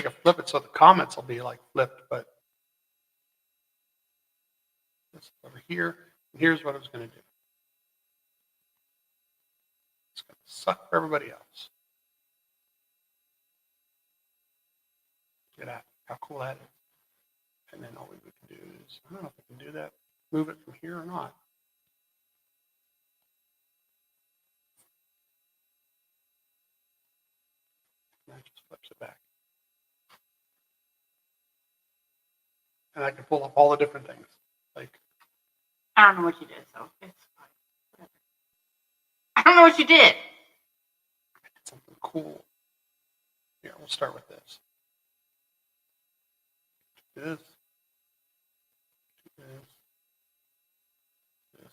I could flip it so the comments will be like flipped, but this over here. And here's what I was going to do. It's going to suck for everybody else. Get out. How cool that is. And then all we can do is, I don't know if I can do that, move it from here or not. That just flips it back. And I can pull up all the different things. Like, I don't know what you did, so it's fine. Whatever. I don't know what you did. I did something cool. Here, we'll start with this. This. This. This.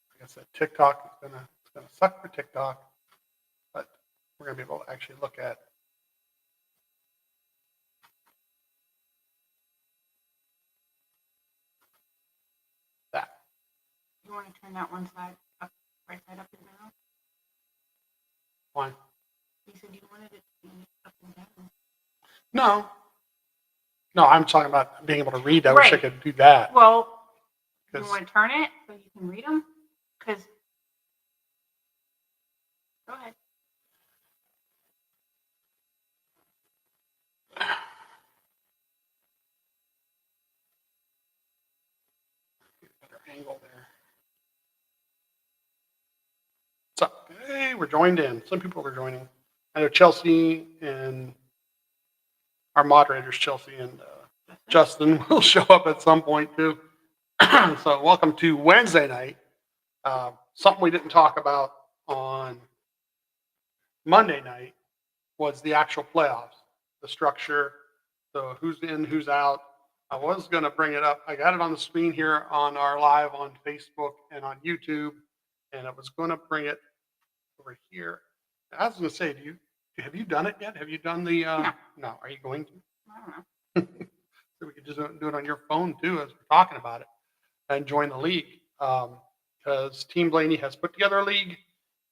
Like I said, TikTok is gonna suck for TikTok, but we're gonna be able to actually look at that. You want to turn that one side up, right side up and down? Why? You said you wanted it to be up and down. No, I'm talking about being able to read. I wish I Right. could do that. Well, you 'Cause- want to turn it so you can read them? Because, go ahead. Better angle there. What's up? Hey, we're joined in. Some people are joining. I know Chelsea and our moderators, Chelsea and Justin, will show up at some point too. So welcome to Wednesday night. Something we didn't talk about on Monday night was the actual playoffs, the structure, so who's in, who's out. I was going to bring it up. I got it on the screen here on our live on Facebook and on YouTube, and I was going to bring it over here. I was going to say, have you done it yet? Have you done the? No. Are you going to? I don't know. So we could just do it on your phone too, as we're talking about it, and join the league. Because Team Blaney has put together a league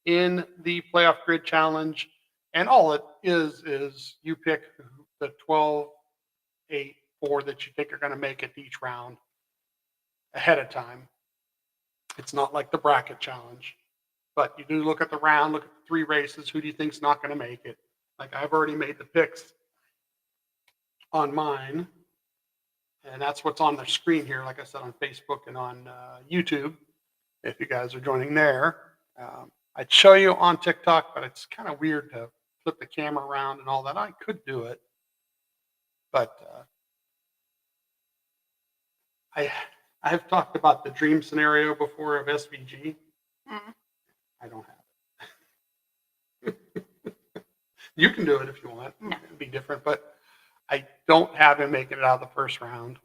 in the playoff grid challenge, and all it is you pick the 12, 8, 4 that you think are going to make it each round ahead of time. It's not like the bracket challenge, but you do look at the round, look at the 3 races. Who do you think's not going to make it? Like, I've already made the picks on mine, and that's what's on the screen here. Like I said, on Facebook and on YouTube, if you guys are joining there. I'd show you on TikTok, but it's kind of weird to flip the camera around and all that. I could do it, but I've talked about the dream scenario before of SVG. I don't have it. You can do it if you want. No. It'd be different, but I don't have him making it out of the first round.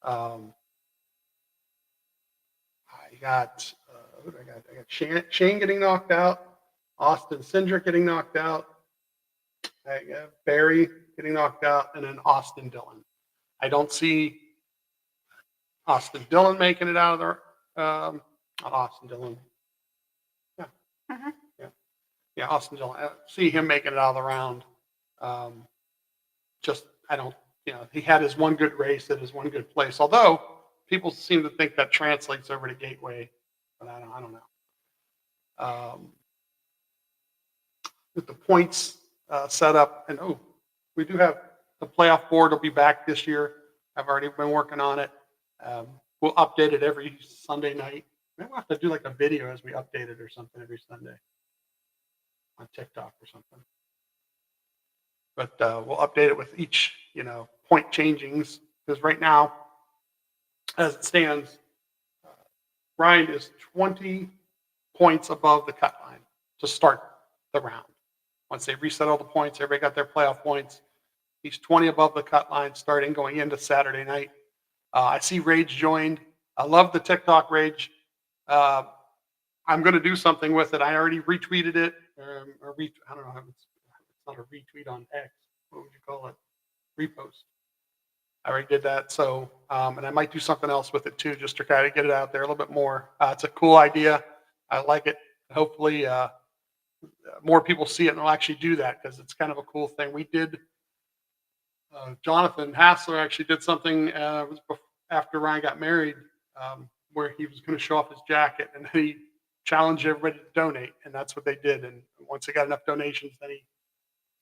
I got who do I got? I got Shane getting knocked out, Austin Cindric getting knocked out, I got Barry getting knocked out, and then Austin Dillon. I don't see Austin Dillon making it out of there. Not Austin Dillon. Yeah. Mhm. Yeah, Austin Dillon. I see him making it out of the round. Just, I don't, he had his one good race at his one good place. Although people seem to think that translates over to Gateway, but I don't know. With the points set up, and we do have the playoff board will be back this year. I've already been working on it. We'll update it every Sunday night. Maybe we'll have to do like a video as we update it or something every Sunday on TikTok or something. But we'll update it with each, point changings, because right now, as it stands, Ryan is 20 points above the cut line to start the round. Once they reset all the points, everybody got their playoff points. He's 20 above the cut line starting going into Saturday night. I see Rage joined. I love the TikTok Rage. I'm going to do something with it. I already retweeted it. I don't know how it's not a retweet on X. What would you call it? Repost. I already did that. So, and I might do something else with it too, just to try to get it out there a little bit more. It's a cool idea. I like it. Hopefully, more people see it and will actually do that because it's kind of a cool thing. We did. Jonathan Hassler actually did something after Ryan got married, where he was going to show off his jacket, and he challenged everybody to donate, and that's what they did. And once he got enough donations, then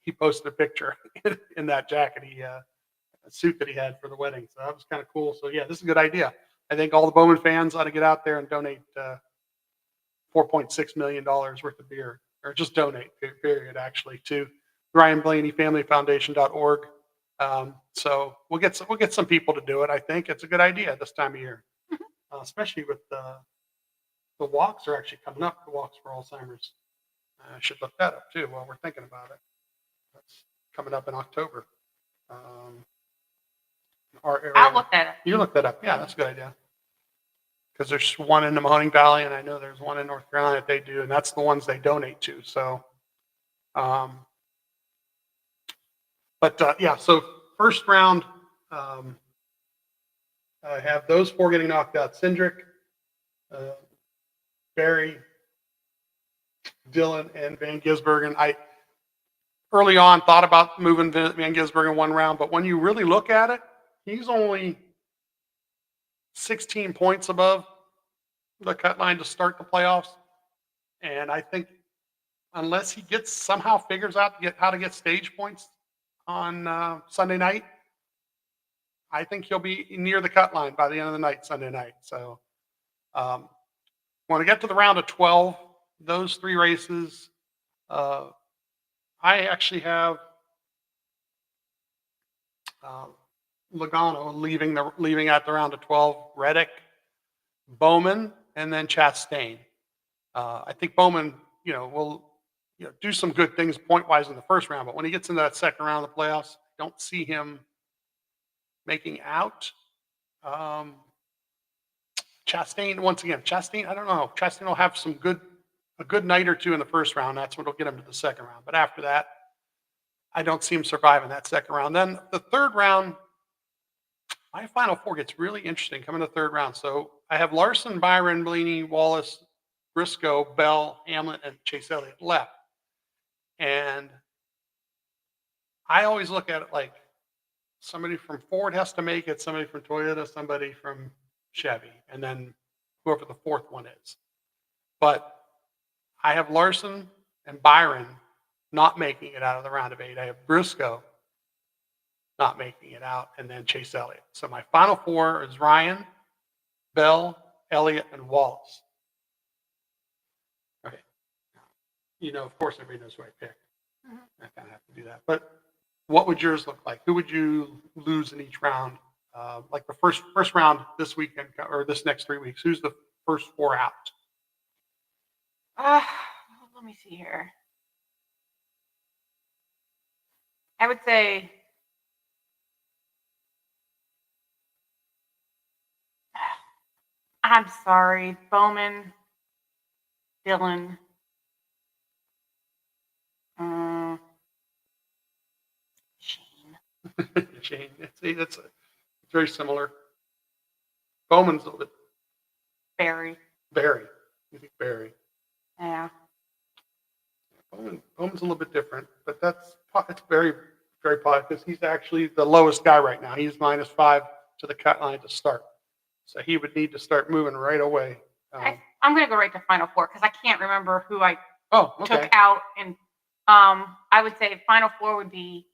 he posted a picture in that jacket, a suit that he had for the wedding. So that was kind of cool. So yeah, this is a good idea. I think all the Bowman fans ought to get out there and donate $4.6 million worth of beer, or just donate, period, actually, to Ryan Blaney Family Foundation.org. So we'll get some people to do it. I think it's a good idea this time of year, especially with the walks are actually coming up. The walks for Alzheimer's. I should look that up too while we're thinking about it. That's coming up in October. Our area. I'll look that up. You look that up. Yeah, that's a good idea. Because there's one in the Mahoning Valley, and I know there's one in North Carolina that they do, and that's the ones they donate to. So, yeah. So first round, I have those 4 getting knocked out: Cindric, Barry, Dillon, and Van Gisbergen. I early on thought about moving Van Gisbergen 1 round, but when you really look at it, he's only 16 points above the cut line to start the playoffs. And I think unless he somehow figures out how to get stage points on Sunday night, I think he'll be near the cut line by the end of the night, Sunday night. So when we get to the round of 12, those 3 races, I actually have Logano leaving at the round of 12, Reddick, Bowman, and then Chastain. I think Bowman, will do some good things point-wise in the first round, but when he gets into that second round of the playoffs, I don't see him making out. Chastain, once again, I don't know. Chastain will have a good night or 2 in the first round. That's what will get him to the second round. But after that, I don't see him surviving that second round. Then the third round, my final 4 gets really interesting coming to the third round. So I have Larson, Byron, Blaney, Wallace, Briscoe, Bell, Hamlin, and Chase Elliott left. And I always look at it like somebody from Ford has to make it, somebody from Toyota, somebody from Chevy, and then whoever the 4th one is. But I have Larson and Byron not making it out of the round of 8. I have Briscoe not making it out, and then Chase Elliott. So my final 4 is Ryan, Bell, Elliott, and Wallace. Okay. Of course, everybody knows who I picked. Mm-hmm. I kind of have to do that. But what would yours look like? Who would you lose in each round? Like the first round this weekend or this next 3 weeks, who's the first 4 out? Let me see here. I would say I'm sorry, Bowman, Dillon, Shane. Shane. It's very similar. Bowman's a little bit. Barry. You think Barry? Yeah. Bowman's a little bit different, but it's very, very positive because he's actually the lowest guy right now. He's -5 to the cut line to start. So he would need to start moving right away. I'm going to go right to final 4 because I can't remember who I okay. took out. And I would say final 4 would be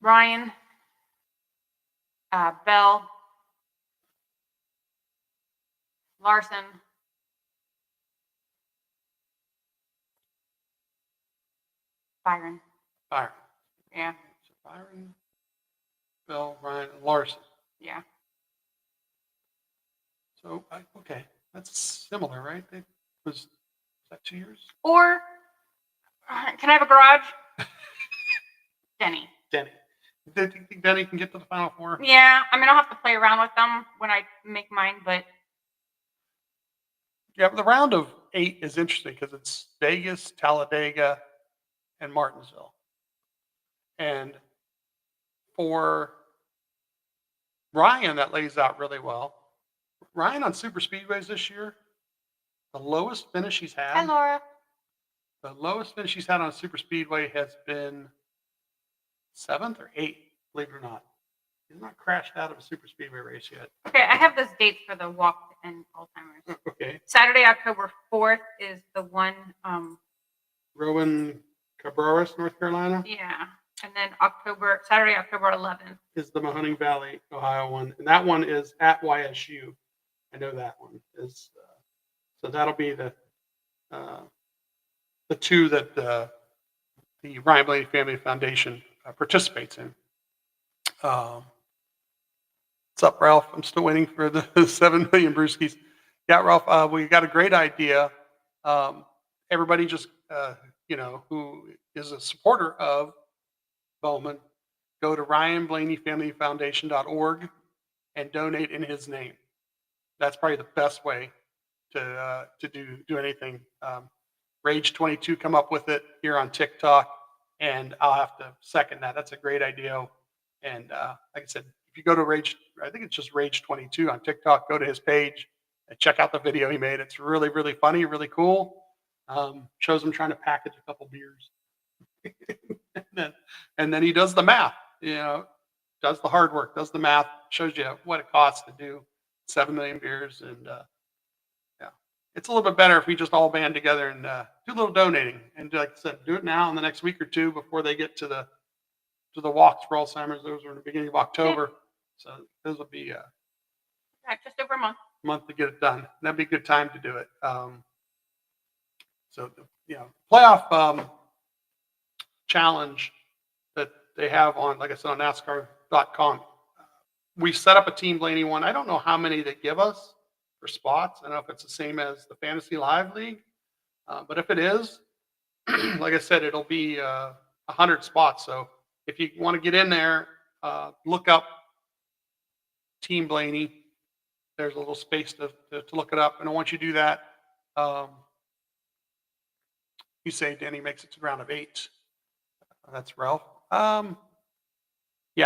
Ryan, Bell, Larson, Byron. Yeah. So Byron, Bell, Ryan, and Larson. Yeah. So okay, that's similar, right? Was that 2 years? Or can I have a garage? Denny. Do you think Denny can get to the final 4? Yeah, I mean I'll have to play around with them when I make mine, but yeah, the round of 8 is interesting because it's Vegas, Talladega, and Martinsville. And for Ryan, that lays out really well. Ryan on super speedways this year, the lowest finish he's had. hi Laura. The lowest finish he's had on a super speedway has been 7th or 8th, believe it or not. He's not crashed out of a super speedway race yet. Okay, I have those dates for the walk and Alzheimer's. Okay. Saturday, October 4th is the one. Rowan Cabreras, North Carolina, Yeah, and then Saturday, October 11th. is the Mahoning Valley, Ohio one, and that one is at YSU. I know that one is. So that'll be the two that the Ryan Blaney Family Foundation participates in. What's up, Ralph? I'm still waiting for the 7 million brewskis. Yeah, Ralph, we got a great idea. Everybody just, who is a supporter of Bowman, go to RyanBlaneyFamilyFoundation.org and donate in his name. That's probably the best way to do anything. Rage 22 come up with it here on TikTok, and I'll have to second that. That's a great idea. And like I said, if you go to I think it's just Rage 22 on TikTok, go to his page and check out the video he made. It's really, really funny, really cool. Shows him trying to package a couple beers. and then he does the math, does the hard work, does the math, shows you what it costs to do 7 million beers. And yeah, it's a little bit better if we just all band together and do a little donating. And like I said, do it now in the next week or two before they get to the walks for Alzheimer's. Those are in the beginning of October. So those will be Just over a month. To get it done. That'd be a good time to do it. So playoff challenge that they have on, like I said, on NASCAR.com. We set up a Team Blaney one. I don't know how many they give us for spots. I don't know if it's the same as the Fantasy Live League, but if it is, like I said, it'll be 100 spots. So if you want to get in there, look up Team Blaney. There's a little space to look it up. And once you do that, you say Denny makes it to the round of 8. That's Ralph. Yeah,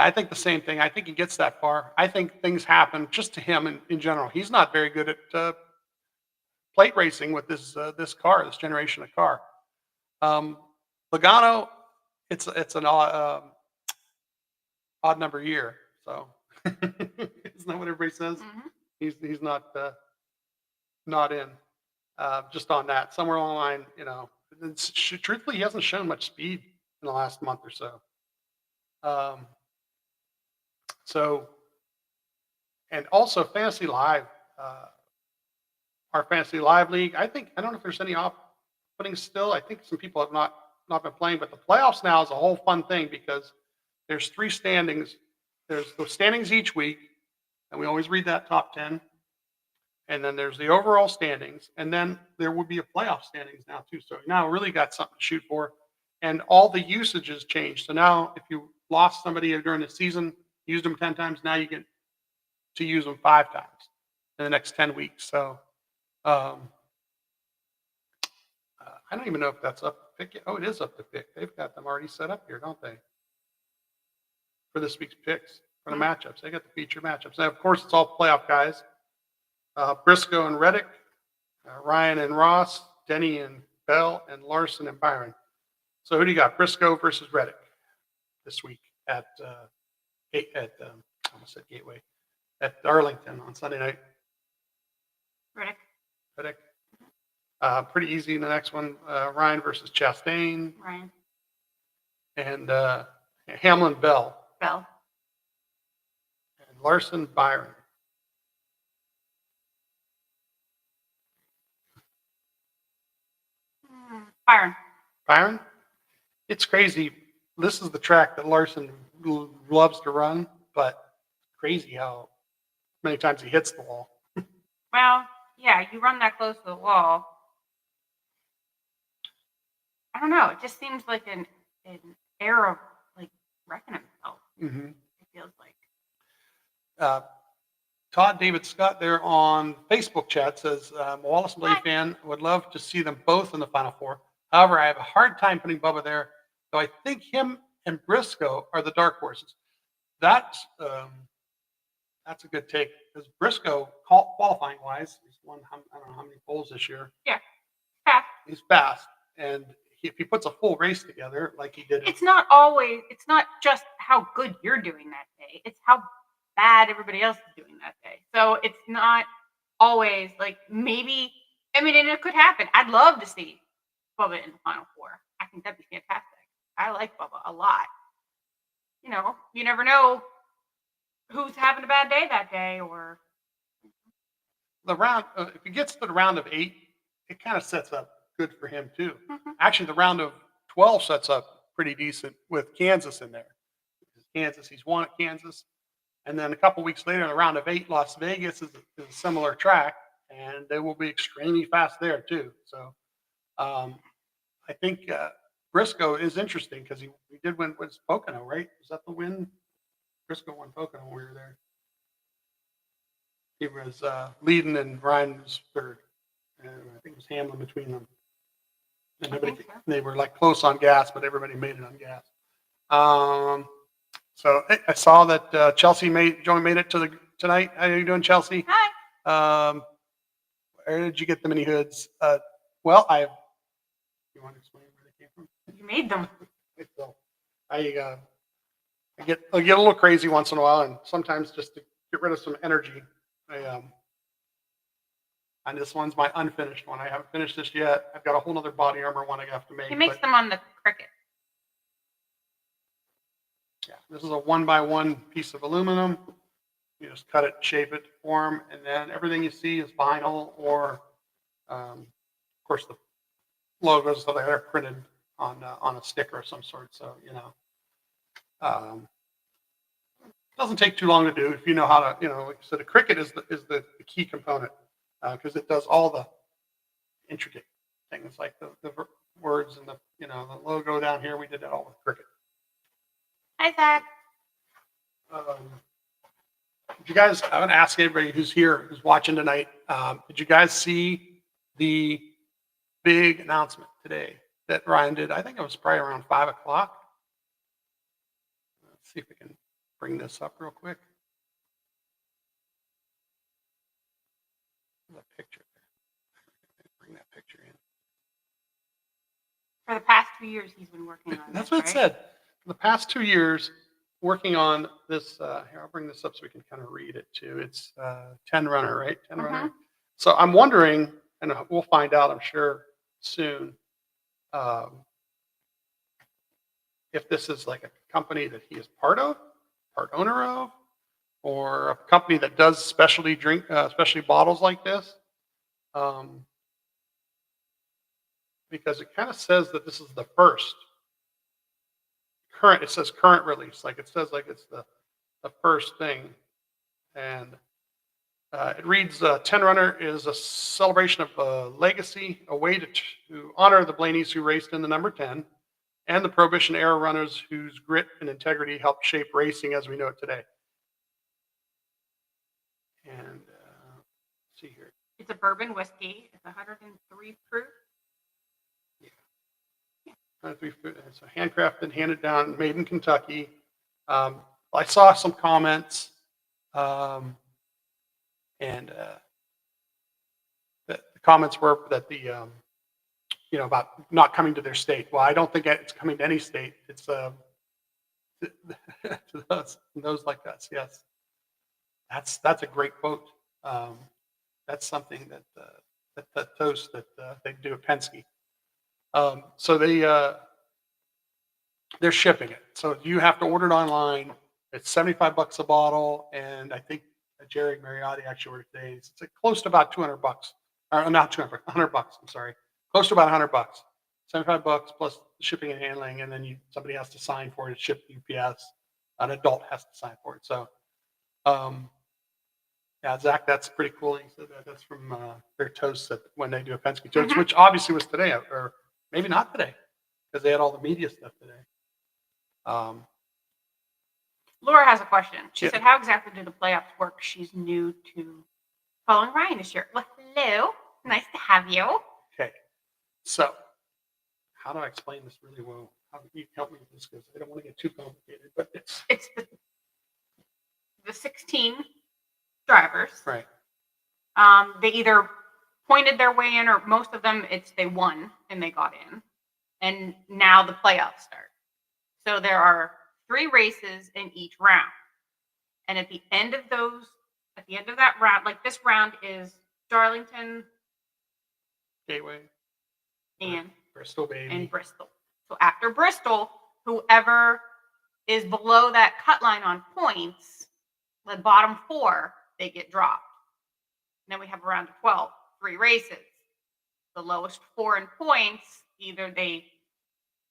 I think the same thing. I think he gets that far. I think things happen just to him in general. He's not very good at plate racing with this generation of car. Logano, it's an odd number year. So isn't that what everybody says? Mm-hmm. He's not in. Just on that, somewhere along the line, truthfully, he hasn't shown much speed in the last month or so. And also Fantasy Live, our Fantasy Live League. I don't know if there's any openings still. I think some people have not been playing, but the playoffs now is a whole fun thing because there's 3 standings. There's the standings each week, and we always read that top 10. And then there's the overall standings, and then there will be a playoff standings now too. So now really got something to shoot for, and all the usages changed. So now if you lost somebody during the season, used them 10 times, now you get to use them 5 times in the next 10 weeks. So I don't even know if that's up to pick yet. Oh, it is up to pick. They've got them already set up here, don't they? For this week's picks, for the matchups. They got the feature matchups. Now, of course, it's all playoff guys. Briscoe and Reddick, Ryan and Ross, Denny and Bell, and Larson and Byron. So who do you got? Briscoe versus Reddick this week at I almost said Gateway, at Arlington on Sunday night. Reddick. Pretty easy in the next one. Ryan versus Chastain. Ryan. And Hamlin Bell. And Larson Byron. Byron? It's crazy. This is the track that Larson loves to run, but crazy how many times he hits the wall. Well, yeah, you run that close to the wall. I don't know. It just seems like an air of like wrecking himself. Mm-hmm. It feels like. Todd David Scott there on Facebook chat says, Wallace and Blaney fan, would love to see them both in the Final Four. However, I have a hard time putting Bubba there, though I think him and Briscoe are the dark horses. That's a good take, because Briscoe, qualifying wise, he's won I don't know how many poles this year. Yeah, fast. He's fast, And if he puts a full race together, like he did, It's not just how good you're doing that day. It's how bad everybody else is doing that day. So it's not always like maybe, I mean, and it could happen. I'd love to see Bubba in the Final Four. I think that'd be fantastic. I like Bubba a lot. You know, you never know who's having a bad day that day, or the round, if he gets to the round of 8, it kind of sets up good for him too. Mhm. Actually, the round of 12 sets up pretty decent with Kansas in there. Kansas, he's won at Kansas. And then a couple weeks later, in the round of 8, Las Vegas is a similar track, and they will be extremely fast there too. So I think Briscoe is interesting because he did win with Pocono, right? Was that the win? Briscoe won Pocono when we were there. He was leading and Ryan was third. And I think it was Hamlin between them. And I think so. they were like close on gas, but everybody made it on gas. So I saw that Chelsea Joey made it to tonight. How are you doing, Chelsea? Hi. Where did you get the mini hoods? You want to explain where they came from? You made them. So I get a little crazy once in a while, and sometimes just to get rid of some energy, and this one's my unfinished one. I haven't finished this yet. I've got a whole other body armor one I have to make. He makes them on the Cricut. Yeah, this is a 1x1 piece of aluminum. You just cut it, shape it, form, and then everything you see is vinyl or, of course, the logos that are printed on a sticker of some sort. So doesn't take too long to do if you know how to. Like I said, the Cricut is the key component because it does all the intricate things like the words and the logo down here. We did that all with Cricut. Hi, Zach. Did you guys? I'm gonna ask everybody who's here, who's watching tonight. Did you guys see the big announcement today that Ryan did? I think it was probably around 5:00. Let's see if we can bring this up real quick. The picture. Bring that picture in. For the past 2 years, he's been working on That's this, what it said. For the past 2 years, working on this. Here, I'll bring this up so we can kind of read it too. It's 10 runner, right? 10 runner. So I'm wondering, and we'll find out, I'm sure, soon, if this is like a company that he is part owner of, or a company that does specialty bottles like this. Because it kind of says that this is the first current. It says current release, like it says like it's the first thing, and it reads 10 Runner is a celebration of legacy, a way to honor the Blaneys who raced in the number 10, and the Prohibition era runners whose grit and integrity helped shape racing as we know it today. And let's see here. It's a bourbon whiskey. It's 103 proof. It's a handcrafted, handed down, made in Kentucky. I saw some comments, and the comments were that about not coming to their state. Well, I don't think it's coming to any state. It's to those like us. Yes, that's a great quote. That's something that toast that they do at Penske. So they're shipping it. So you have to order it online. It's $75 a bottle, and I think Jerry Mariotti actually ordered today. It's close to about $200, or not 200, $100. I'm sorry, close to about $100. $75 plus shipping and handling, and then somebody has to sign for it. It's shipped UPS. An adult has to sign for it. So, yeah, Zach, that's pretty cool. He said that's from their toast when they do a Penske toast, which obviously was today, or maybe not today, because they had all the media stuff today. Laura has a question. She said, how exactly do the playoffs work? She's new to following Ryan this year. Well, hello. Nice to have you. Okay. So, how do I explain this really well? How can you help me with this? Because I don't want to get too complicated, but it's the 16 drivers. Right. They either pointed their way in, or most of them, they won and they got in. And now the playoffs start. So there are 3 races in each round. And at the end of that round, like this round is Darlington Gateway, and Bristol, baby. Bristol. So after Bristol, whoever is below that cut line on points, the bottom 4, they get dropped. And then we have a round of 12, 3 races. The lowest 4 in points, either they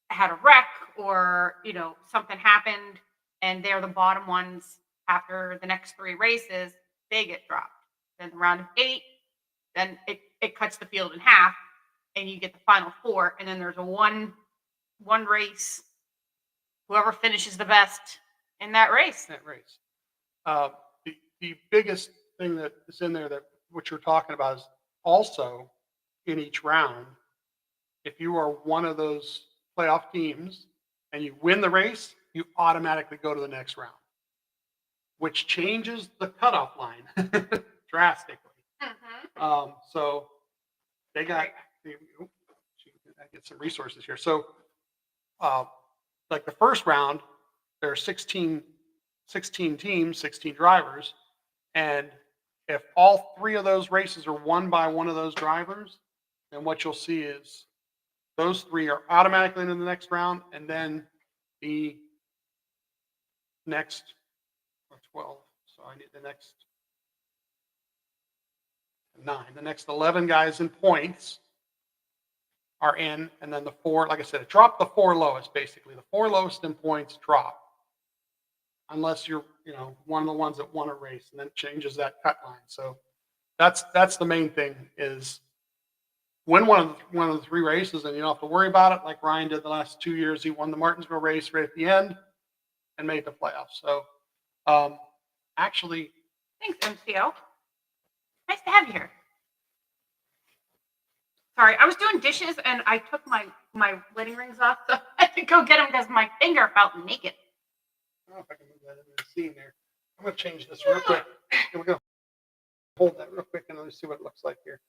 had a wreck or, something happened and they're the bottom ones after the next 3 races, they get dropped. Then the round of 8, then it cuts the field in half and you get the final 4. And then there's a one race, whoever finishes the best in that race. The biggest thing that is in there that what you're talking about is also in each round, if you are one of those playoff teams and you win the race, you automatically go to the next round, which changes the cutoff line drastically. So they got, I get some resources here. So like the first round, there are 16 teams, 16 drivers. And if all 3 of those races are won by one of those drivers, then what you'll see is those 3 are automatically into the next round. And then the next 12. So I need the next 9. The next 11 guys in points are in. And then the 4, like I said, it dropped the 4 lowest, basically. The 4 lowest in points drop. Unless you're, one of the ones that won a race, and then it changes that cut line. So that's the main thing is win one of the 3 races, and you don't have to worry about it. Like Ryan did the last 2 years, he won the Martinsville race right at the end and made the playoffs. So actually, thanks, MCO. Nice to have you here. Sorry, I was doing dishes and I took my wedding rings off, so I had to go get them because my finger felt naked. I don't know if I can move that into the scene there. I'm going to change this real quick. Here we go. Hold that real quick and let me see what it looks like here.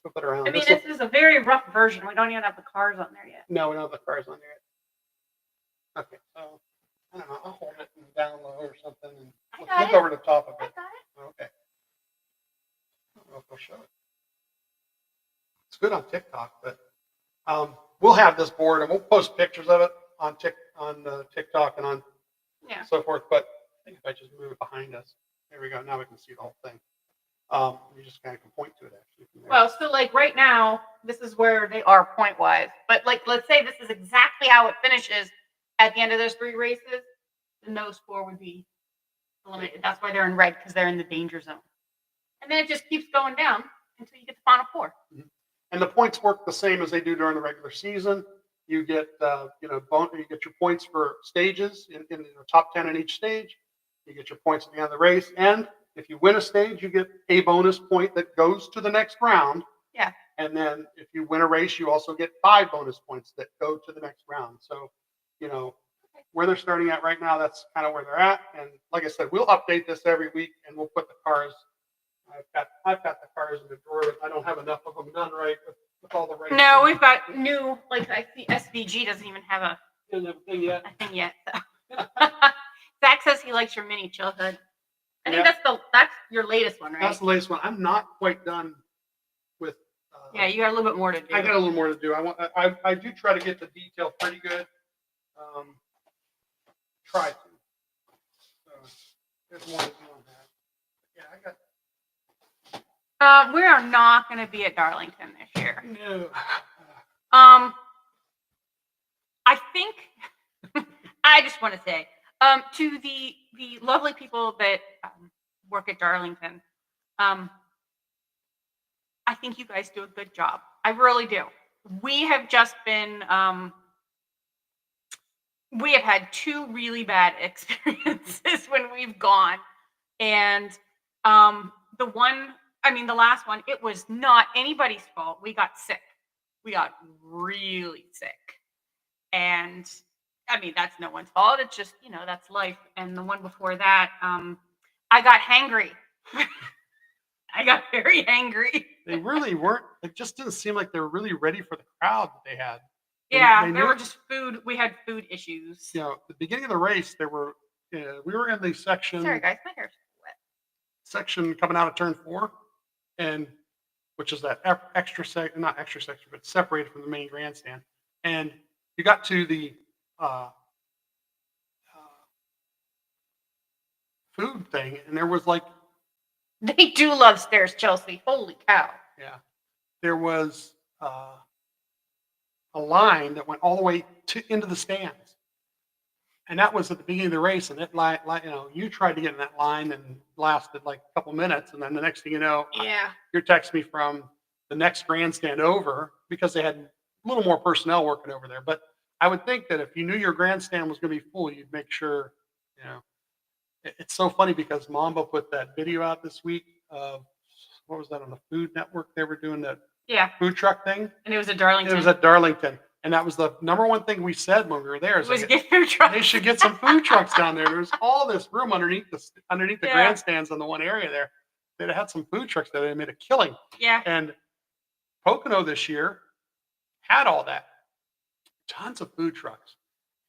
Let's flip it around. I mean, this is a very rough version. We don't even have the cars on there yet. No, we don't have the cars on there yet. Okay, so I don't know. I'll hold it down low or something and look over the top of it. I got it. Okay. I don't know if we'll show it. It's good on TikTok, but we'll have this board and we'll post pictures of it on TikTok and on so forth. But I think if I just move it behind us, there we go. Now we can see the whole thing. You just kind of can point to it actually. From there. Well, so like right now, this is where they are point wise. But like, let's say this is exactly how it finishes at the end of those 3 races, then those 4 would be eliminated. That's why they're in red, because they're in the danger zone. And then it just keeps going down until you get the final 4. Mm-hmm. And the points work the same as they do during the regular season. You get, you get your points for stages in the top 10 in each stage. You get your points at the end of the race, and if you win a stage, you get a bonus point that goes to the next round. Yeah. And then if you win a race, you also get 5 bonus points that go to the next round. So, where they're starting at right now, that's kind of where they're at. And like I said, we'll update this every week, and we'll put the cars. I've got the cars in the drawer. I don't have enough of them done right with all the races. No, we've got new, like I see SVG doesn't even have a thing yet. So. Zach says he likes your mini chill hood. I think that's your latest one, right? That's the latest one. I'm not quite done with. Yeah, you got a little bit more to do. I got a little more to do. I do try to get the detail pretty good. Try to. So there's more to do on that. Yeah, I got. We are not going to be at Darlington this year. No. I think I just want to say to the lovely people that work at Darlington, I think you guys do a good job. I really do. We have just been we have had 2 really bad experiences when we've gone, and the last one, it was not anybody's fault. We got sick. We got really sick. And I mean, that's no one's fault. It's just, that's life. And the one before that, I got hangry. I got very angry. They really weren't. It just didn't seem like they were really ready for the crowd that they had. Yeah, They there knew, were just food. We had food issues. at the beginning of the race, we were in the Sorry, guys, my hair's wet. section coming out of turn 4, and which is that extra section, not extra section, but separated from the main grandstand. And you got to the uh, food thing, and there was like, They do love stairs, Chelsea. Holy cow! yeah, there was a line that went all the way into the stands, and that was at the beginning of the race. And it you tried to get in that line and lasted like a couple minutes, and then the next thing you know, Yeah. you're texting me from the next grandstand over because they had a little more personnel working over there. But I would think that if you knew your grandstand was going to be full, you'd make sure, you know. It's so funny because Mambo put that video out this week of, what was that, on the Food Network? They were doing that Yeah. food truck thing. And it was at Darlington. It was at Darlington. And that was the number one thing we said when we were there. It was get food trucks. They should get some food trucks down there. There's all this room underneath the Yeah. grandstands in the one area there. They'd have had some food trucks there. They made a killing. Yeah. And Pocono this year had all that. Tons of food trucks.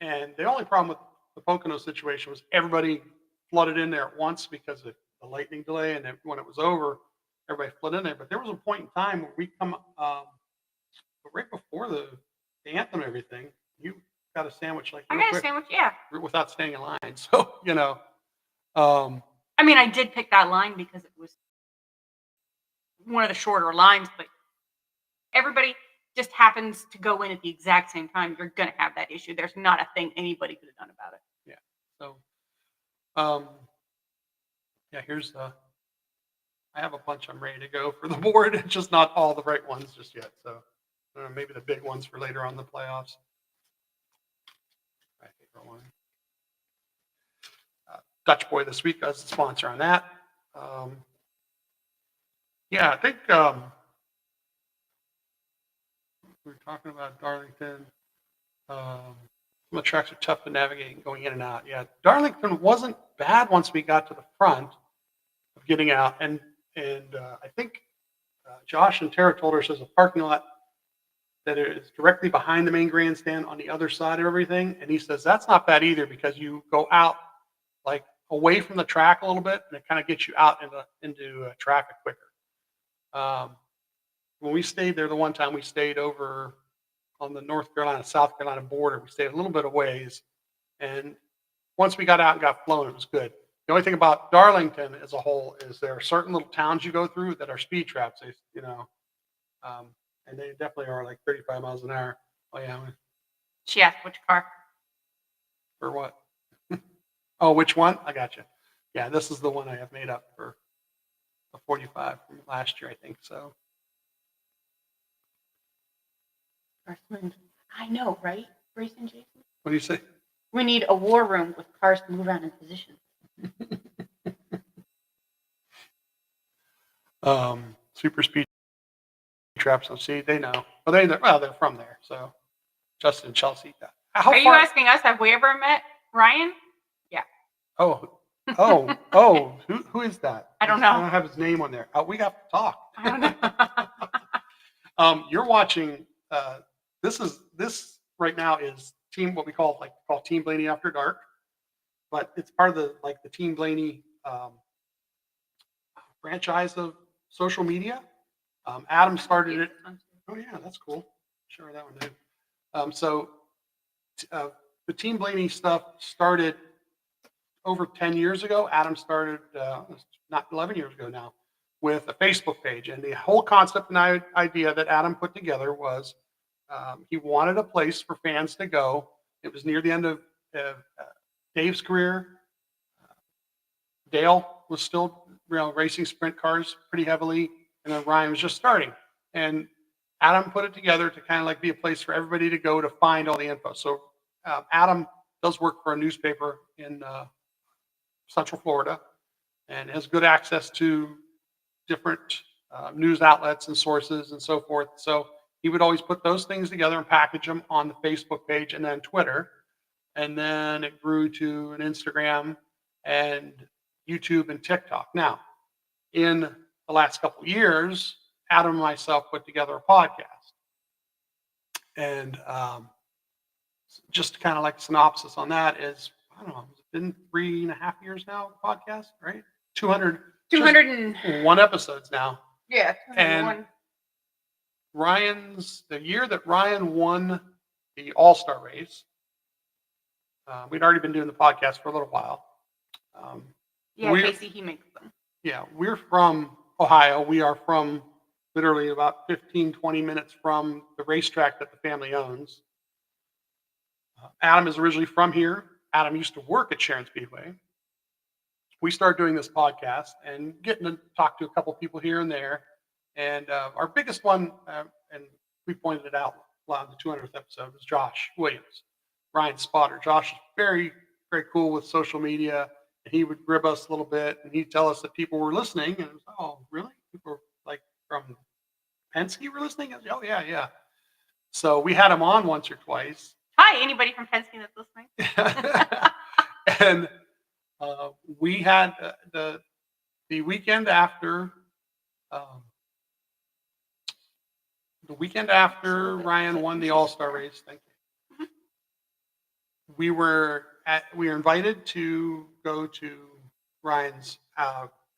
And the only problem with the Pocono situation was everybody flooded in there at once because of the lightning delay. And then when it was over, everybody flooded in there. But there was a point in time where we come right before the anthem and everything, you got a sandwich like I real got a quick sandwich. Yeah. without staying in line. So, I mean, I did pick that line because it was one of the shorter lines, but everybody just happens to go in at the exact same time. You're gonna have that issue. There's not a thing anybody could have done about it. yeah. So, yeah, here's I have a bunch I'm ready to go for the board. It's just not all the right ones just yet. So maybe the big ones for later on in the playoffs. My favorite one. Dutch Boy this week as the sponsor on that. Yeah, I think we were talking about Darlington. Some of the tracks are tough to navigate going in and out. Yeah, Darlington wasn't bad once we got to the front of getting out, and I think Josh and Tara told us there's a parking lot that is directly behind the main grandstand on the other side of everything, and he says that's not bad either because you go out like away from the track a little bit, and it kind of gets you out into traffic quicker. When we stayed there the one time, we stayed over on the North Carolina, South Carolina border. We stayed a little bit of ways, and once we got out and got flown, it was good. The only thing about Darlington as a whole is there are certain little towns you go through that are speed traps, and they definitely are like 35 miles an hour. Oh yeah. She asked which car. For what? Oh, which one? I got you. Yeah, this is the one I have made up for the 45 from last year, I think. So. I know, right? Grayson, Jason? What do you say? We need a war room with cars to move around in position. Super speed traps on see, they know. Well, they're from there. So Justin and Chelsea. Are you asking us? Have we ever met Ryan? Yeah. Oh, who is that? I don't know. I don't have his name on there. We have to talk. I don't know. You're watching. This right now is what we call Team Blaney After Dark, but it's part of the Team Blaney franchise of social media. Adam started it. Oh yeah, that's cool. Sure, that one too. So the Team Blaney stuff started over 10 years ago. Adam started not 11 years ago now with a Facebook page, and the whole concept and idea that Adam put together was he wanted a place for fans to go. It was near the end of Dave's career. Dale was still racing sprint cars pretty heavily, and then Ryan was just starting. And Adam put it together to kind of like be a place for everybody to go to find all the info. So Adam does work for a newspaper in Central Florida and has good access to different news outlets and sources and so forth. So he would always put those things together and package them on the Facebook page and then Twitter. And then it grew to an Instagram and YouTube and TikTok. Now, in the last couple of years, Adam and myself put together a podcast. And just kind of like synopsis on that is, I don't know, it's been 3.5 years now, podcast, right? 200, 200 and 1 episodes now. yeah, And the year that Ryan won the All-Star race, we'd already been doing the podcast for a little while. Yeah, Casey, he makes them. Yeah, we're from Ohio. We are from literally about 15, 20 minutes from the racetrack that the family owns. Adam is originally from here. Adam used to work at Sharon Speedway. We started doing this podcast and getting to talk to a couple people here and there. And our biggest one, and we pointed it out on the 200th episode, was Josh Williams, Ryan's spotter. Josh is very, very cool with social media. And he would rib us a little bit, and he'd tell us that people were listening. And it was, oh, really? People were like from Penske were listening? Was, oh, yeah, yeah. So we had him on once or twice. Hi, anybody from Penske that's listening? And we had the weekend after Ryan won the All-Star race. Thank you. Mm-hmm. We were invited to go to Ryan's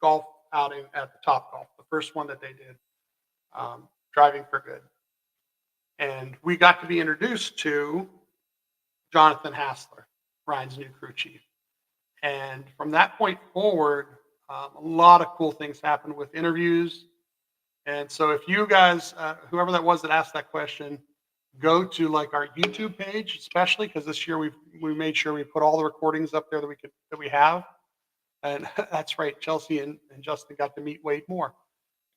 golf outing at the Top Golf, the first one that they did, Driving for Good. And we got to be introduced to Jonathan Hassler, Ryan's new crew chief. And from that point forward, a lot of cool things happened with interviews. And so if you guys, whoever that was that asked that question, go to like our YouTube page, especially because this year we made sure we put all the recordings up there that we have. And that's right, Chelsea and Justin got to meet Wade Moore,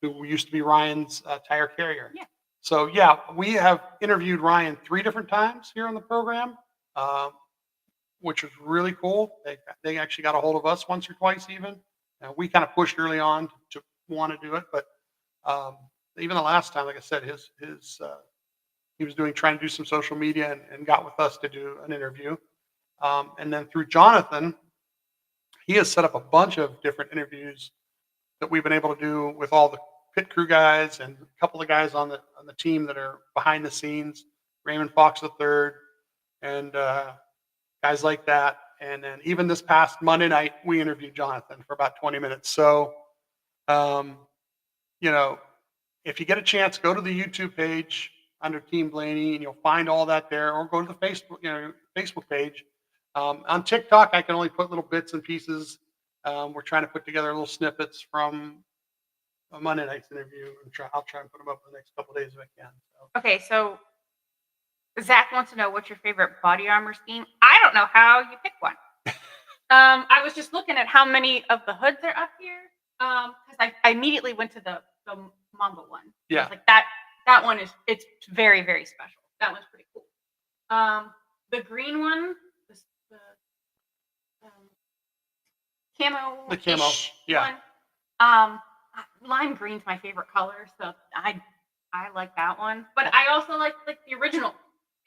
who used to be Ryan's tire carrier. Yeah. So yeah, we have interviewed Ryan 3 different times here on the program, which was really cool. They actually got a hold of us once or twice even. We kind of pushed early on to want to do it, but even the last time, like I said, he was trying to do some social media and got with us to do an interview. And then through Jonathan, he has set up a bunch of different interviews that we've been able to do with all the pit crew guys and a couple of guys on the team that are behind the scenes, Raymond Fox III, and guys like that. And then even this past Monday night, we interviewed Jonathan for about 20 minutes. So, if you get a chance, go to the YouTube page under Team Blaney, and you'll find all that there, or go to the Facebook page. On TikTok, I can only put little bits and pieces. We're trying to put together little snippets from a Monday night's interview, and I'll try and put them up in the next couple of days if I can. So. Okay, so Zach wants to know what's your favorite body armor scheme. I don't know how you pick one. I was just looking at how many of the hoods are up here, because I immediately went to the Mongol one. Yeah. I was like, that one it's very, very special. That one's pretty cool. The green one, the camo. The camo, yeah. One. Lime green's my favorite color, so I like that one. But I also like the original.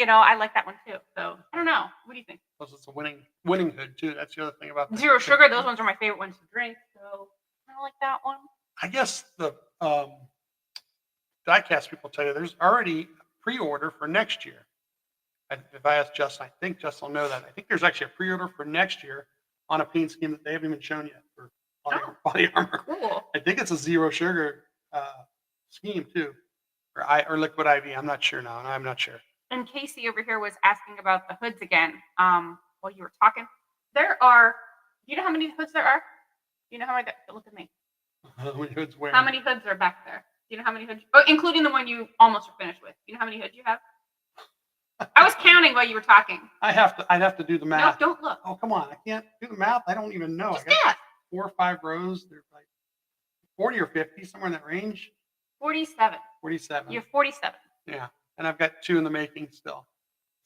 I like that one too. So I don't know. What do you think? Plus, it's a winning hood too. That's the other thing about Zero sugar. Those ones are my favorite ones to drink. So I like that one. I guess the diecast people tell you there's already a pre-order for next year. If I ask Justin, I think Justin will know that. I think there's actually a pre-order for next year on a paint scheme that they haven't even shown yet for body armor. Cool. I think it's a zero sugar scheme too, or liquid IV. I'm not sure now, and I'm not sure. And Casey over here was asking about the hoods again. While you were talking, there are. Do you know how many hoods there are? Do you know how many? Look at me. How many hoods where? How many hoods are back there? Do you know how many hoods? Oh, including the one you almost are finished with. Do you know how many hoods you have? I was counting while you were talking. I'd have to do the math. No, don't look. Oh, come on. I can't do the math. I don't even know. Just I got guess. 4 or 5 rows. They're like 40 or 50, somewhere in that range. 47. 47. You have 47. Yeah. And I've got 2 in the making still.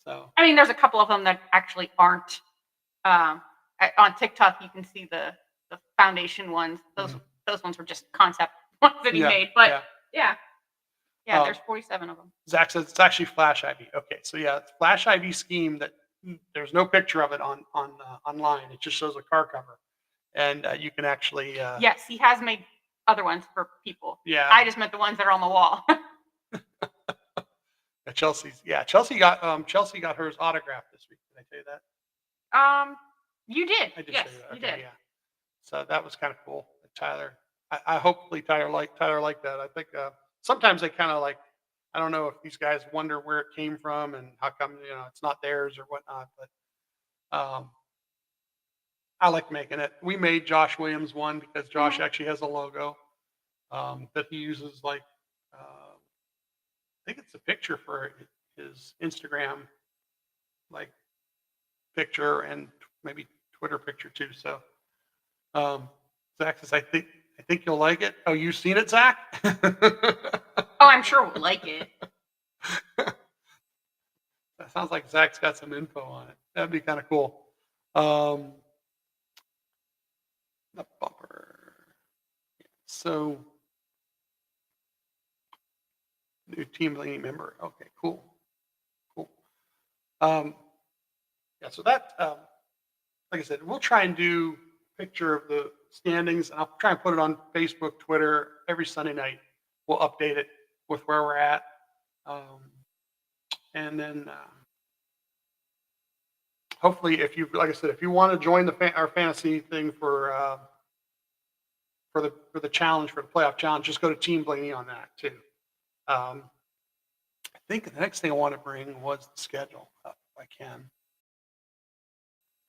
So. I mean, there's a couple of them that actually aren't. On TikTok, you can see the foundation ones. Those ones were just concept ones that he made. But yeah, there's 47 of them. Zach says it's actually Flash IV. Okay, so yeah, it's Flash IV scheme that there's no picture of it on online. It just shows a car cover, and you can actually. Yes, he has made other ones for people. Yeah. I just meant the ones that are on the wall. Chelsea got hers autographed this week. Did I tell you that? You did. I did Yes, show you that. you Okay, did. yeah. So that was kind of cool. Tyler, I hopefully Tyler liked that. I think sometimes they kind of like, I don't know if these guys wonder where it came from and how come it's not theirs or whatnot. But I like making it. We made Josh Williams one because Josh Mhm. actually has a logo that he uses. Like I think it's a picture for his Instagram, like picture and maybe Twitter picture too. So Zach says, I think you'll like it. Oh, you've seen it, Zach? Oh, I'm sure we'll like it. That sounds like Zach's got some info on it. That'd be kind of cool. The bumper. So, new Team Blaney member. Okay, cool. Cool. Yeah, so that, like I said, we'll try and do a picture of the standings, and I'll try and put it on Facebook, Twitter every Sunday night. We'll update it with where we're at. And then hopefully, like I said, if you want to join our fantasy thing for the challenge, for the playoff challenge, just go to Team Blaney on that too. I think the next thing I want to bring was the schedule, if I can.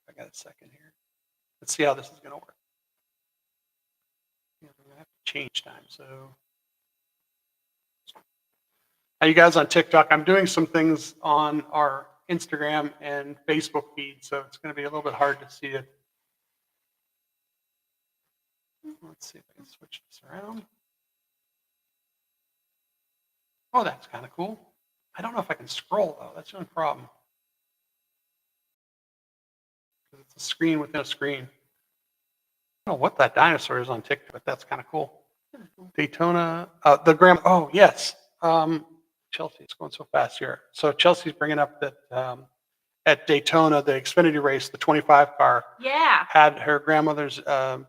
I got a second here. Let's see how this is going to work. Yeah, we're going to have to change time. So, how you guys on TikTok? I'm doing some things on our Instagram and Facebook feed, so it's going to be a little bit hard to see it. Let's see if I can switch this around. Oh, that's kind of cool. I don't know if I can scroll though. That's the only problem. It's a screen within a screen. I don't know what that dinosaur is on TikTok, but that's kind of cool. Daytona, the Grand. Oh yes, Chelsea. It's going so fast here. So Chelsea's bringing up that at Daytona, the Xfinity race, the 25 car Yeah. had her grandmother's got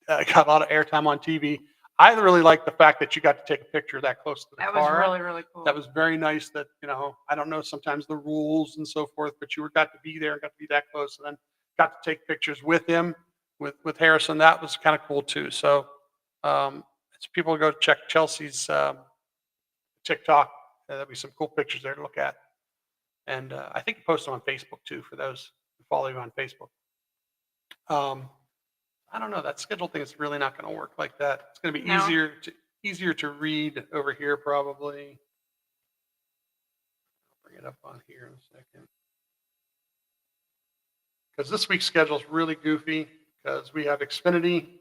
a lot of airtime on TV. I really like the fact that you got to take a picture that close to the That car. was really, really cool. That was very nice. That I don't know sometimes the rules and so forth, but you got to be there, got to be that close, and then got to take pictures with him, with Harrison. That was kind of cool too. So, as people go check Chelsea's TikTok, there'll be some cool pictures there to look at, and I think you post them on Facebook too for those who follow you on Facebook. I don't know. That schedule thing is really not going to work like that. It's going to be No. easier to read over here probably. I'll bring it up on here in a second. Because this week's schedule is really goofy because we have Xfinity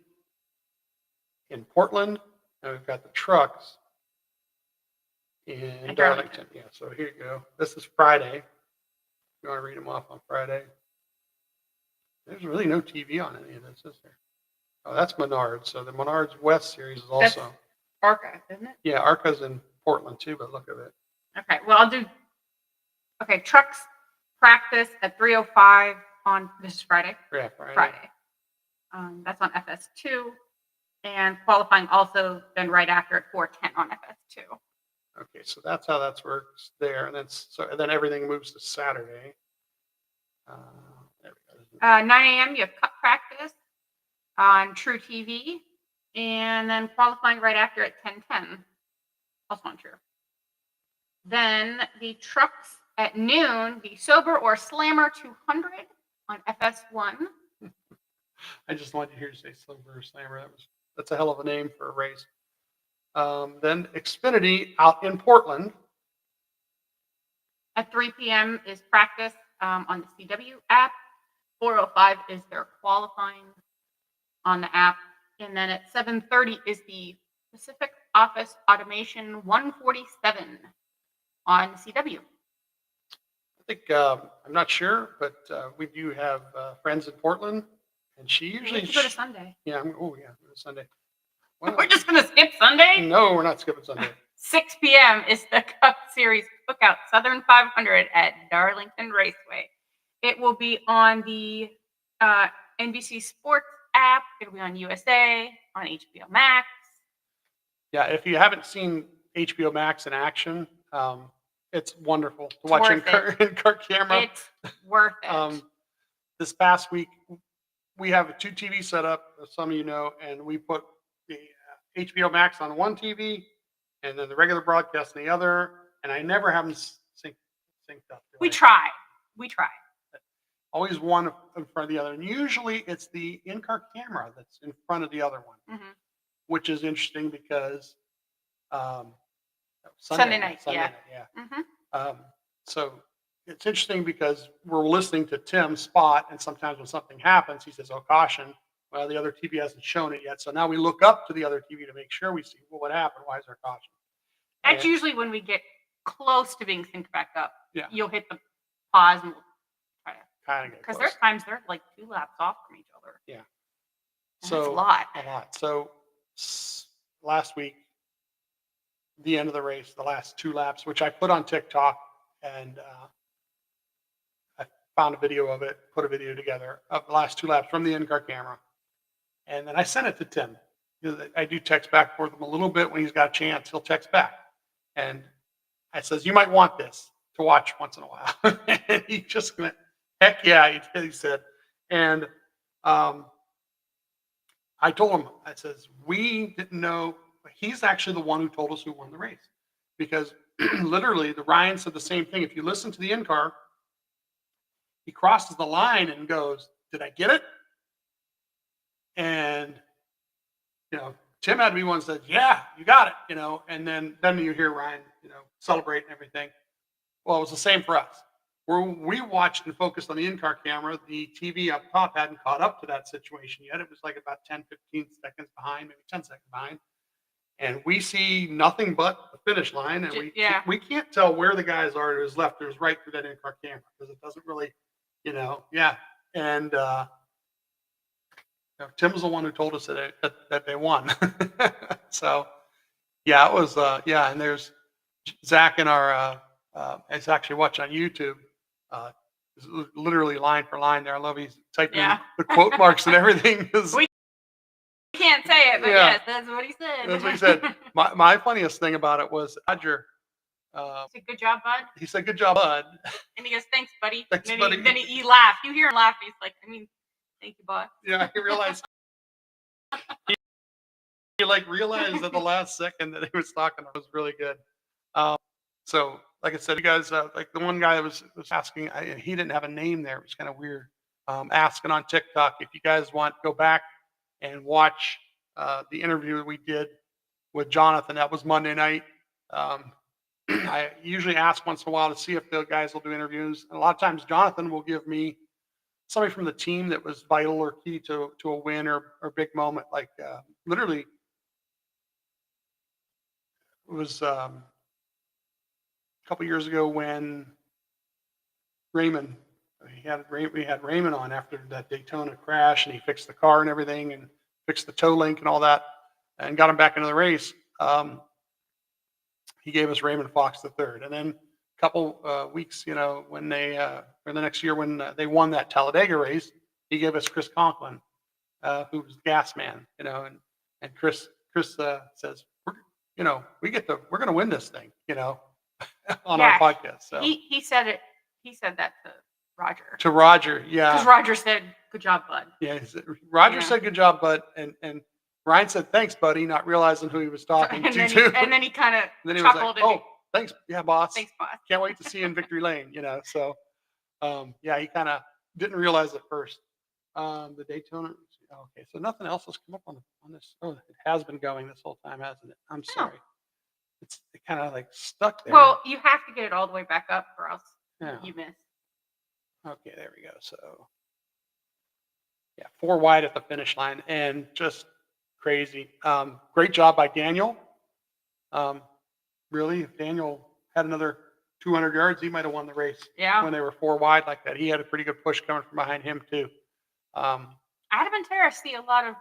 in Portland and we've got the trucks in Darlington. Yeah, so here you go. This is Friday. You want to read them off on Friday? There's really no TV on any of this, is there? Oh, that's Menards. So the Menards West Series is also. That's ARCA, isn't it? Yeah, ARCA's in Portland too, but look at it. Okay, well, I'll do. Okay, trucks practice at 3:05 on this is Friday. Yeah, Friday. Friday. That's on FS2, and qualifying also then right after at 4:10 on FS2. Okay, so that's how that works there, and then everything moves to Saturday. There we go. 9 a.m. you have cut practice on True TV, and then qualifying right after at 10:10. Also on True. Then the trucks at noon, the Sober or Slammer 200 on FS1. I just wanted to hear you say Silver Slammer. That's a hell of a name for a race. Then Xfinity out in Portland. At 3 p.m. is practice on the CW app. 4:05 is their qualifying on the app. And then at 7:30 is the Pacific Office Automation 147 on CW. I think, I'm not sure, but we do have friends in Portland, and she usually. We have to go to Sunday. Yeah, go to Sunday. Well, we're just going to skip Sunday? No, we're not skipping Sunday. 6 p.m. is the Cup Series Cookout Southern 500 at Darlington Raceway. It will be on the NBC Sports app. It'll be on USA, on HBO Max. Yeah, if you haven't seen HBO Max in action, it's wonderful to watch worth in-car camera. It's worth it. This past week, we have a 2 TV setup, as some of you know, and we put the HBO Max on one TV and then the regular broadcast on the other, and I never have them synced up. We try. Always one in front of the other, and usually it's the in-car camera that's in front of the other one, which is interesting because Sunday night, yeah. Mhm. So it's interesting because we're listening to Tim spot, and sometimes when something happens, he says, "Oh, caution." Well, the other TV hasn't shown it yet, so now we look up to the other TV to make sure we see, well, what happened? Why is there caution? That's And- usually when we get close to being synced back up. Yeah. You'll hit the pause and we'll try to, kind of because there's times they're like 2 laps off from each other. Yeah. And So that's a lot. So last week, the end of the race, the last 2 laps, which I put on TikTok, and I found a video of it, put a video together of the last 2 laps from the in-car camera, and then I sent it to Tim. I do text back for them a little bit when he's got a chance. He'll text back, and I says, "You might want this to watch once in a while." And he just went, "Heck yeah," he did, he said. And I told him, I says, "We didn't know." He's actually the one who told us who won the race, because literally the Ryan said the same thing. If you listen to the in-car, he crosses the line and goes, "Did I get it?" And Tim had to be one that said, "Yeah, you got it," and then you hear Ryan, celebrate and everything. Well, it was the same for us. We watched and focused on the in-car camera. The TV up top hadn't caught up to that situation yet. It was like about 10, 15 seconds behind, maybe 10 seconds behind. And we see nothing but the finish line, and we can't tell where the guys are to his left or his right through that in-car camera, because it doesn't really, yeah. And Tim was the one who told us that they won. So yeah, it was yeah. And there's Zach in our it's actually watching on YouTube. It's literally line for line there. I love he's typing in the quote marks and everything. We can't say it, but yes, that's what he said. That's what he said. My funniest thing about it was Roger. He said, "Good job, bud." He said, "Good job, bud." And he goes, "Thanks, buddy." Thanks, and buddy. Then he laughed. You hear him laugh. He's like, "Thank you, boss." Yeah, he realized. he realized at the last second that he was talking. It was really good. So, like I said, you guys, like the one guy was asking, he didn't have a name there. It was kind of weird. Asking on TikTok if you guys want to go back and watch the interview that we did with Jonathan. That was Monday night. I usually ask once in a while to see if the guys will do interviews. And a lot of times Jonathan will give me somebody from the team that was vital or key to a win or big moment. Like literally, it was a couple years ago when Raymond, we had Raymond on after that Daytona crash, and he fixed the car and everything, and fixed the toe link and all that, and got him back into the race. He gave us Raymond Fox III, and then a couple weeks, when they or the next year when they won that Talladega race, he gave us Chris Conklin, who was gas man, and Chris says, we're going to win this thing, on our podcast. So he said it. He said that to Roger. To Roger, yeah. Because Roger said, "Good job, bud." Yeah, Roger said, "Good job, bud," and Ryan said, "Thanks, buddy," not realizing who he was talking to. And then he kind of then he chuckled. was like, "Oh, thanks, yeah, boss. Thanks, boss. Can't wait to see you in victory lane." So yeah, he kind of didn't realize at first. The Daytona. Okay, so nothing else has come up on this. Oh, it has been going this whole time, hasn't it? I'm sorry. It kind of like stuck there. Well, you have to get it all the way back up, or else you miss. Okay, there we go. So yeah, 4 wide at the finish line, and just crazy. Great job by Daniel. Really, if Daniel had another 200 yards, he might have won the race. Yeah. When they were 4 wide like that, he had a pretty good push coming from behind him too. I'd have been interested to see a lot of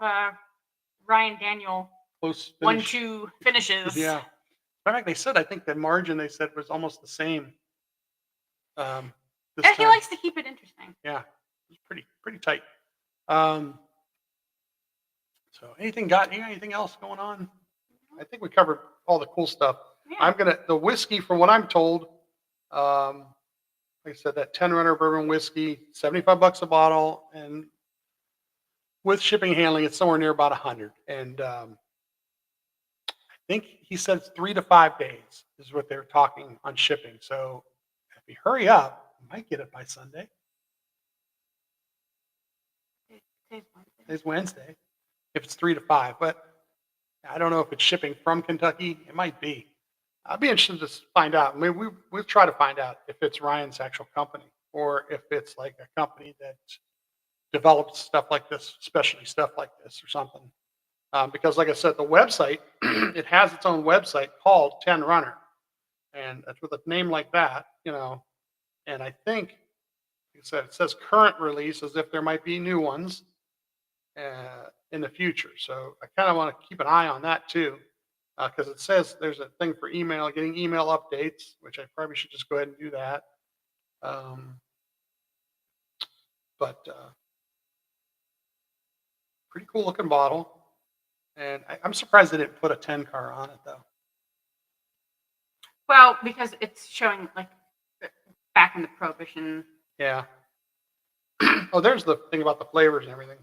Ryan Daniel close 1-2 finishes. Yeah. In fact, they said, I think the margin they said was almost the same. And he likes to keep it interesting. Yeah, it's pretty tight. So anything else going on? I think we covered all the cool stuff. Yeah. The whiskey, from what I'm told, like I said, that 10 runner bourbon whiskey, $75 a bottle, and with shipping and handling, it's somewhere near about 100. And I think he said it's 3 to 5 days is what they're talking on shipping. So if we hurry up, we might get it by Sunday. Today's Wednesday. Today's Wednesday. If it's 3 to 5, but I don't know if it's shipping from Kentucky. It might be. I'd be interested to find out. I mean, we'll try to find out if it's Ryan's actual company or if it's like a company that develops stuff like this, especially stuff like this or something. Because, like I said, the website it has its own website called 10 Runner, and it's with a name like that, And I think, like I said, it says current release as if there might be new ones in the future. So I kind of want to keep an eye on that too. Because it says there's a thing for getting email updates, which I probably should just go ahead and do that. But pretty cool looking bottle. And I'm surprised they didn't put a 10 car on it though. Well, because it's showing like back in the Prohibition. Yeah. Oh, there's the thing about the flavors and everything.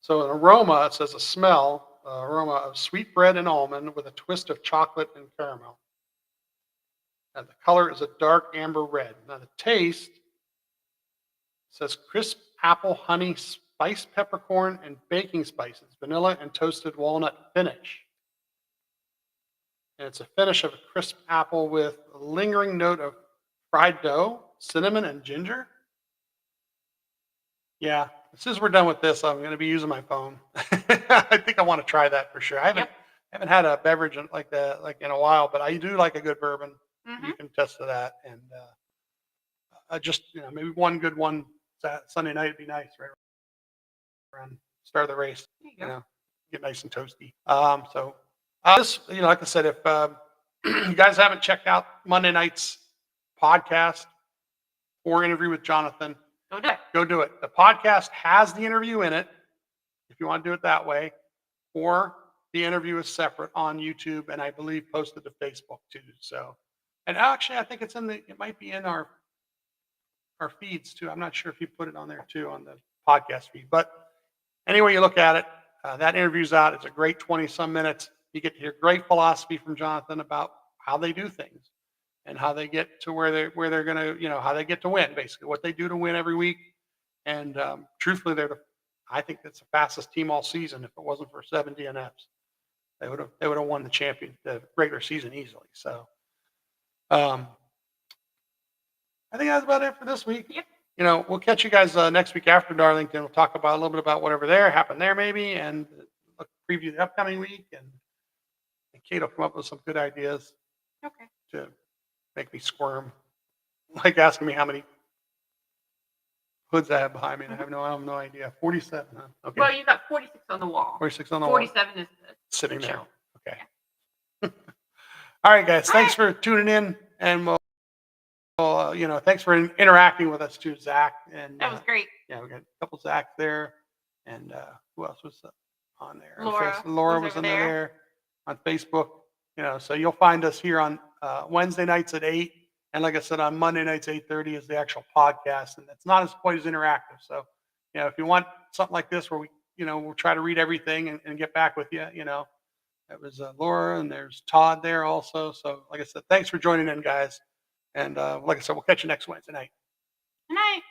So an aroma, it says a smell. Aroma of sweet bread and almond with a twist of chocolate and caramel. And the color is a dark amber red. Now the taste says crisp apple, honey, spiced peppercorn, and baking spices, vanilla and toasted walnut finish. And it's a finish of a crisp apple with a lingering note of fried dough, cinnamon, and ginger. Yeah, as soon as we're done with this, I'm going to be using my phone. I think I want to try that for sure. I haven't had a beverage like that in a while, but I do like a good bourbon. Mm-hmm. You can attest to that, and just maybe one good one Sunday night would be nice, right around start of the race. Get nice and toasty. So this, like I said, if you guys haven't checked out Monday night's podcast or interview with Jonathan, go do it. The podcast has the interview in it, if you want to do it that way, or the interview is separate on YouTube and I believe posted to Facebook too. So, and actually, I think it might be in our feeds too. I'm not sure if you put it on there too on the podcast feed, but anyway you look at it, that interview's out. It's a great 20 some minutes. You get to hear great philosophy from Jonathan about how they do things and how they get to where they're going to, how they get to win, basically what they do to win every week. And truthfully, I think that's the fastest team all season. If it wasn't for 7 DNFs, they would have won the regular season easily. So I think that's about it for this week. Yep. We'll catch you guys next week after Darlington. We'll talk about a little bit about whatever happened there maybe, and preview the upcoming week. And Kate will come up with some good ideas. Okay. To make me squirm, like asking me how many hoods I have behind me. And I have no idea. 47. Huh? Okay. Well, you got 46 on the wall. 46 on the 47 wall. is Sitting there. show. Okay. Yeah. All right, guys. Thanks for tuning in, and thanks for interacting with us too, Zach. And that was great. Yeah, we got a couple Zachs there, and who else was on there? Laura was on there on Facebook. So you'll find us here on Wednesday nights at 8, and like I said, on Monday nights 8:30 is the actual podcast, and it's not quite as interactive. So, if you want something like this where we, we'll try to read everything and get back with you. That was Laura, and there's Todd there also. So, like I said, thanks for joining in, guys, and like I said, we'll catch you next Wednesday night. Good night.